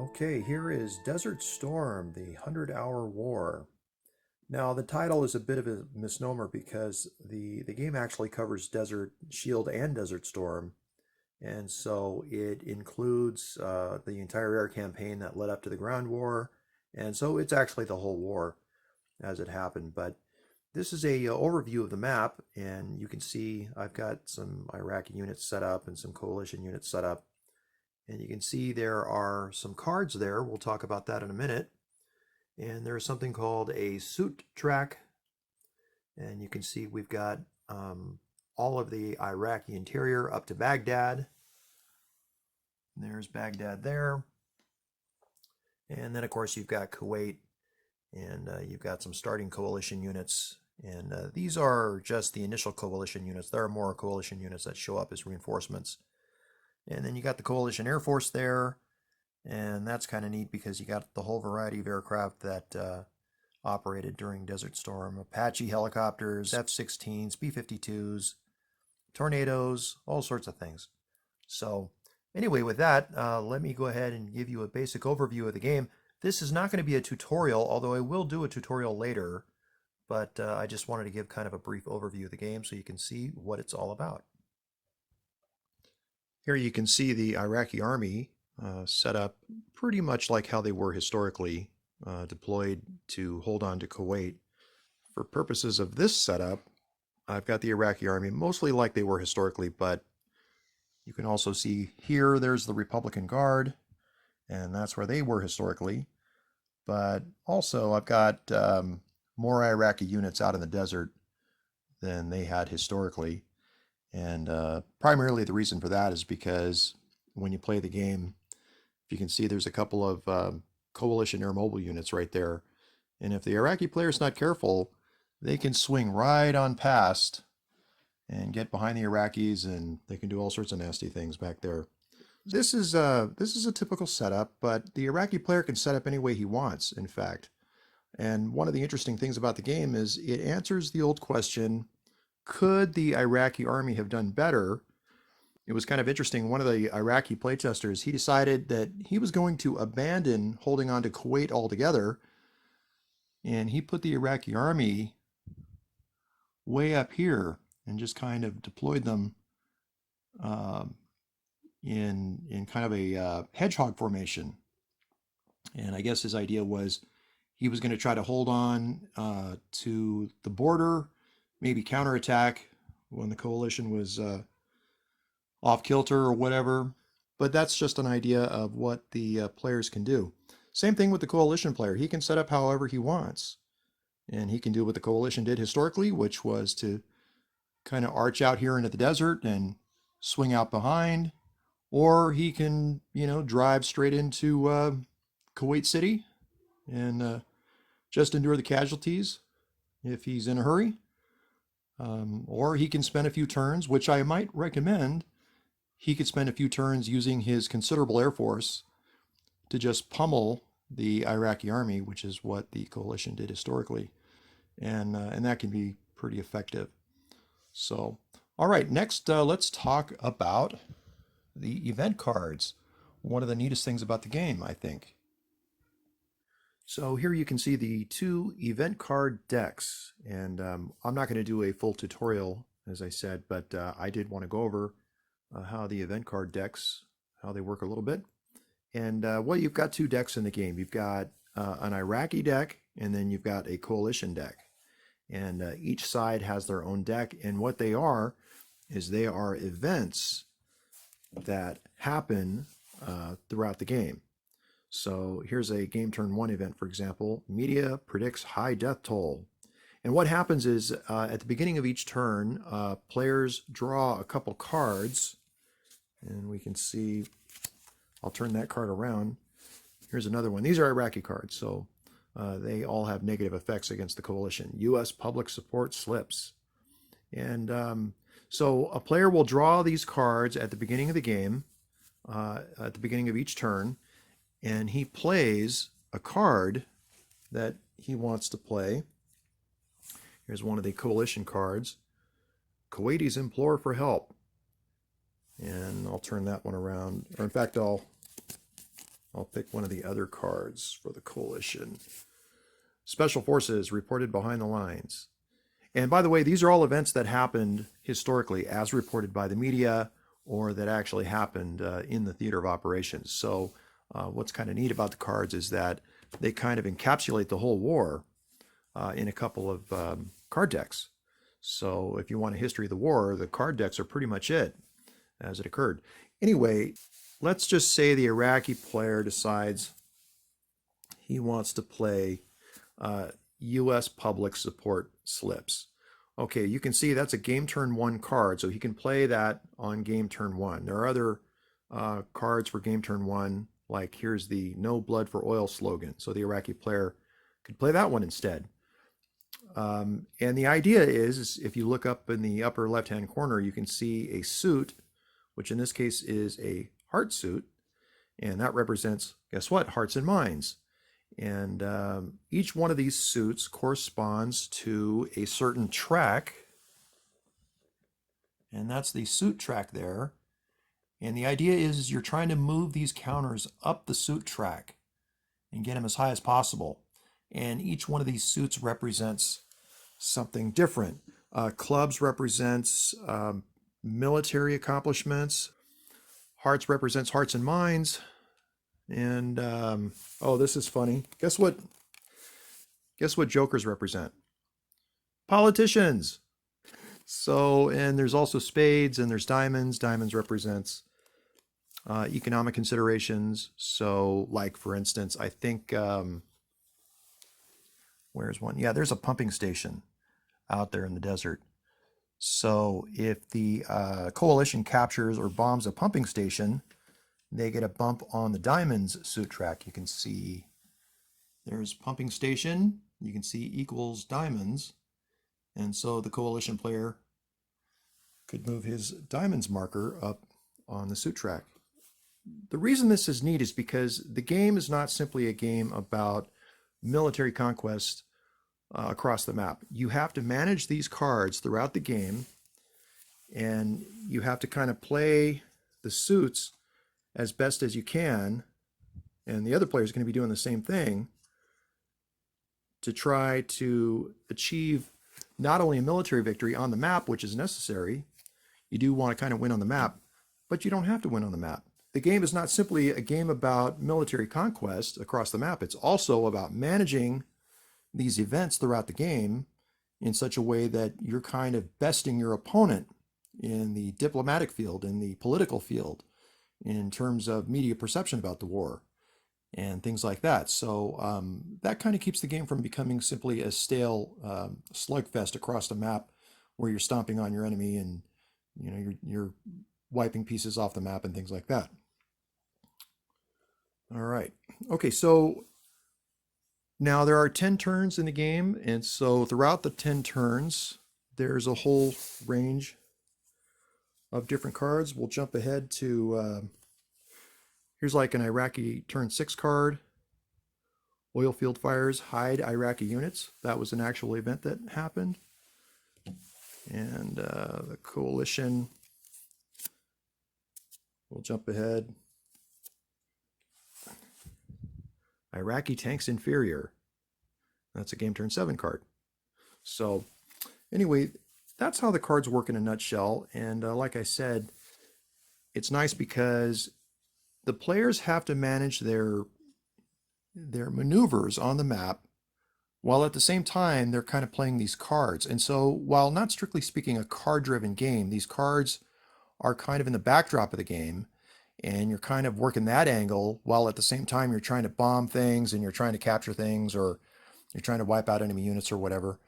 Okay, here is Desert Storm, the 100-Hour War. Now, the title is a bit of a misnomer because the game actually covers Desert Shield and Desert Storm, and so it includes the entire air campaign that led up to the ground war, and so it's actually the whole war as it happened. But this is a overview of the map, and you can see I've got some Iraqi units set up and some coalition units set up. And you can see there are some cards there. We'll talk about that in a minute. And there's something called a suit track. And you can see we've got all of the Iraqi interior up to Baghdad. And there's Baghdad there. And then, of course, you've got Kuwait. And you've got some starting coalition units. And these are just the initial coalition units. There are more coalition units that show up as reinforcements. And then you got the Coalition Air Force there, and that's kind of neat because you got the whole variety of aircraft that operated during Desert Storm. Apache helicopters, F-16s, B-52s, Tornadoes, all sorts of things. So anyway, with that, let me go ahead and give you a basic overview of the game. This is not going to be a tutorial, although I will do a tutorial later, but I just wanted to give kind of a brief overview of the game so you can see what it's all about. Here you can see the Iraqi army set up pretty much like how they were historically, deployed to hold on to Kuwait. For purposes of this setup, I've got the Iraqi army mostly like they were historically, but you can also see here there's the Republican Guard, and that's where they were historically. But also I've got more Iraqi units out in the desert than they had historically. And primarily the reason for that is because when you play the game, if you can see there's a couple of coalition air mobile units right there. And if the Iraqi player's not careful, they can swing right on past and get behind the Iraqis, and they can do all sorts of nasty things back there. This is a typical setup, but the Iraqi player can set up any way he wants, in fact. And one of the interesting things about the game is it answers the old question, could the Iraqi army have done better? It was kind of interesting. One of the Iraqi playtesters, he decided that he was going to abandon holding on to Kuwait altogether, and he put the Iraqi army way up here and just kind of deployed them in kind of a hedgehog formation. And I guess his idea was he was going to try to hold on to the border, maybe counterattack when the coalition was off kilter or whatever. But that's just an idea of what the players can do. Same thing with the coalition player. He can set up however he wants. And he can do what the coalition did historically, which was to kind of arch out here into the desert and swing out behind. Or he can, drive straight into Kuwait City and just endure the casualties if he's in a hurry. Or he can spend a few turns, which I might recommend. He could spend a few turns using his considerable air force to just pummel the Iraqi army, which is what the coalition did historically. And that can be pretty effective. So, all right, next let's talk about the event cards. One of the neatest things about the game, I think. So here you can see the two event card decks, and I'm not going to do a full tutorial, as I said, but I did want to go over how the event card decks, how they work a little bit. And well, you've got two decks in the game. You've got an Iraqi deck, and then you've got a coalition deck. And each side has their own deck, and what they are is they are events that happen throughout the game. So here's a game turn 1 event, for example. Media predicts high death toll. And what happens is at the beginning of each turn, players draw a couple cards. And we can see, I'll turn that card around. Here's another one. These are Iraqi cards, so they all have negative effects against the coalition. U.S. public support slips. And so a player will draw these cards at the beginning of the game, at the beginning of each turn, and he plays a card that he wants to play. Here's one of the coalition cards. Kuwaitis implore for help. And I'll turn that one around. Or in fact, I'll I'll pick one of the other cards for the coalition. Special Forces reported behind the lines. And by the way, these are all events that happened historically as reported by the media or that actually happened in the theater of operations. So what's kind of neat about the cards is that they kind of encapsulate the whole war in a couple of card decks. So if you want a history of the war, the card decks are pretty much it as it occurred. Anyway, let's just say the Iraqi player decides he wants to play U.S. public support slips. Okay, you can see that's a game turn 1 card, so he can play that on game turn 1. There are other cards for game turn 1, like here's the No Blood for Oil slogan. So the Iraqi player could play that one instead. And the idea is if you look up in the upper left-hand corner, you can see a suit, which in this case is a heart suit, and that represents, guess what, hearts and minds. And each one of these suits corresponds to a certain track, and that's the suit track there. And the idea is you're trying to move these counters up the suit track and get them as high as possible. And each one of these suits represents something different. Clubs represents military accomplishments. Hearts represents hearts and minds. And oh, this is funny. Guess what? Guess what jokers represent? Politicians. So, and there's also spades and there's diamonds. Diamonds represents economic considerations. So, like for instance, I think where's one? Yeah, there's a pumping station out there in the desert. So, if the coalition captures or bombs a pumping station, they get a bump on the diamonds suit track. You can see there's pumping station. You can see equals diamonds. And so the coalition player could move his diamonds marker up on the suit track. The reason this is neat is because the game is not simply a game about military conquest across the map. You have to manage these cards throughout the game, and you have to kind of play the suits as best as you can, and the other player is going to be doing the same thing to try to achieve not only a military victory on the map, which is necessary. You do want to kind of win on the map, but you don't have to win on the map. The game is not simply a game about military conquest across the map. It's also about managing these events throughout the game in such a way that you're kind of besting your opponent in the diplomatic field, in the political field, in terms of media perception about the war and things like that. So that kind of keeps the game from becoming simply a stale slugfest across the map where you're stomping on your enemy and you're wiping pieces off the map and things like that. All right. Okay, so now there are 10 turns in the game, and so throughout the 10 turns, there's a whole range of different cards. We'll jump ahead to here's like an Iraqi turn 6 card. Oil field fires hide Iraqi units. That was an actual event that happened. And the coalition, we'll jump ahead. Iraqi tanks inferior. That's a game turn 7 card. So anyway, that's how the cards work in a nutshell. And like I said, it's nice because the players have to manage their maneuvers on the map while at the same time they're kind of playing these cards. And so while not strictly speaking a card-driven game, these cards are kind of in the backdrop of the game, and you're kind of working that angle while at the same time you're trying to bomb things and you're trying to capture things, or you're trying to wipe out enemy units or whatever.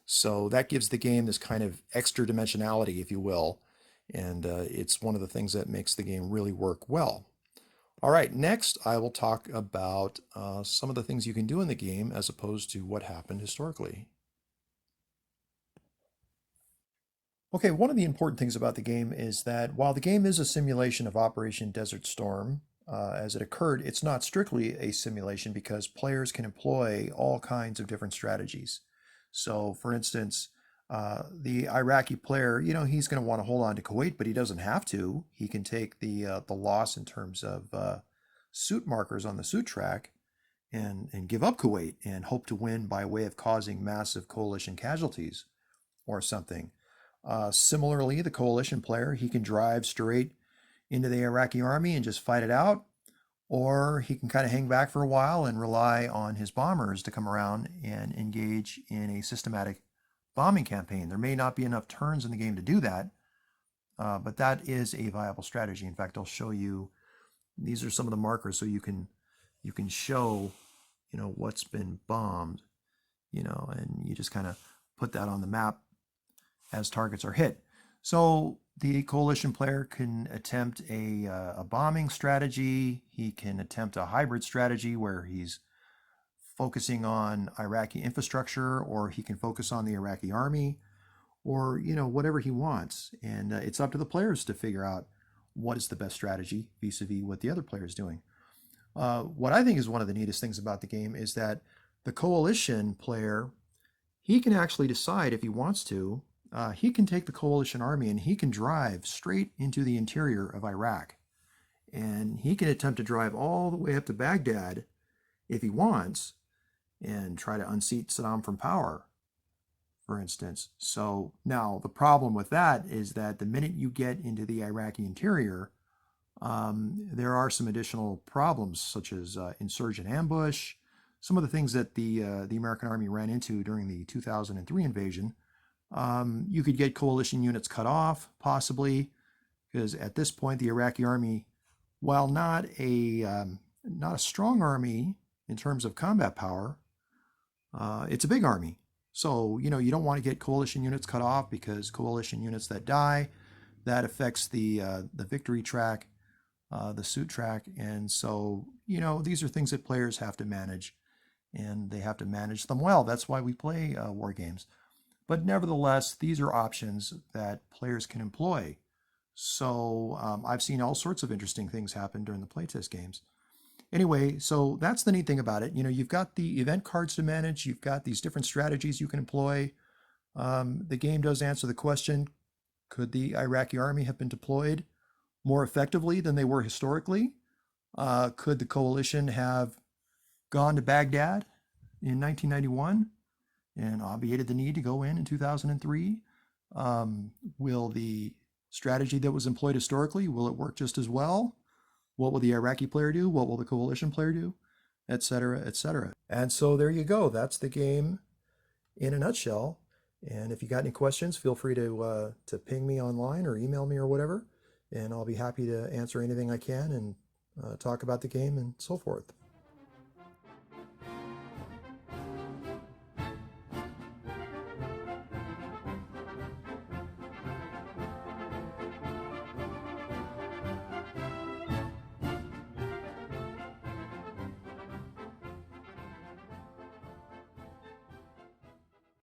So that gives the game this kind of extra dimensionality, if you will, and it's one of the things that makes the game really work well. All right, next I will talk about some of the things you can do in the game as opposed to what happened historically. Okay, one of the important things about the game is that while the game is a simulation of Operation Desert Storm as it occurred, it's not strictly a simulation because players can employ all kinds of different strategies. So for instance, the Iraqi player, he's going to want to hold on to Kuwait, but he doesn't have to. He can take the loss in terms of suit markers on the suit track and give up Kuwait and hope to win by way of causing massive coalition casualties or something. Similarly, the coalition player, he can drive straight into the Iraqi army and just fight it out, or he can kind of hang back for a while and rely on his bombers to come around and engage in a systematic bombing campaign. There may not be enough turns in the game to do that, but that is a viable strategy. In fact, I'll show you, these are some of the markers so you can show, what's been bombed, and you just kind of put that on the map as targets are hit. So the coalition player can attempt a bombing strategy. He can attempt a hybrid strategy where he's focusing on Iraqi infrastructure, or he can focus on the Iraqi army, or whatever he wants. And it's up to the players to figure out what is the best strategy vis-a-vis what the other player is doing. What I think is one of the neatest things about the game is that the coalition player, he can actually decide if he wants to. He can take the coalition army and he can drive straight into the interior of Iraq. And he can attempt to drive all the way up to Baghdad if he wants and try to unseat Saddam from power, for instance. So now the problem with that is that the minute you get into the Iraqi interior, there are some additional problems, such as insurgent ambush, some of the things that the American army ran into during the 2003 invasion. You could get coalition units cut off, possibly, because at this point the Iraqi army, while not a strong army in terms of combat power, it's a big army. So you don't want to get coalition units cut off, because coalition units that die, that affects the victory track, the suit track, and so these are things that players have to manage, and they have to manage them well. That's why we play war games. But nevertheless, these are options that players can employ. So I've seen all sorts of interesting things happen during the playtest games. Anyway, so that's the neat thing about it. You've got the event cards to manage. You've got these different strategies you can employ. The game does answer the question, could the Iraqi army have been deployed more effectively than they were historically? Could the coalition have gone to Baghdad in 1991 and obviated the need to go in 2003? Will the strategy that was employed historically, will it work just as well? What will the Iraqi player do? What will the coalition player do? Etc., etc. And so there you go. That's the game in a nutshell. And if you got any questions, feel free to ping me online or email me or whatever, and I'll be happy to answer anything I can and talk about the game and so forth.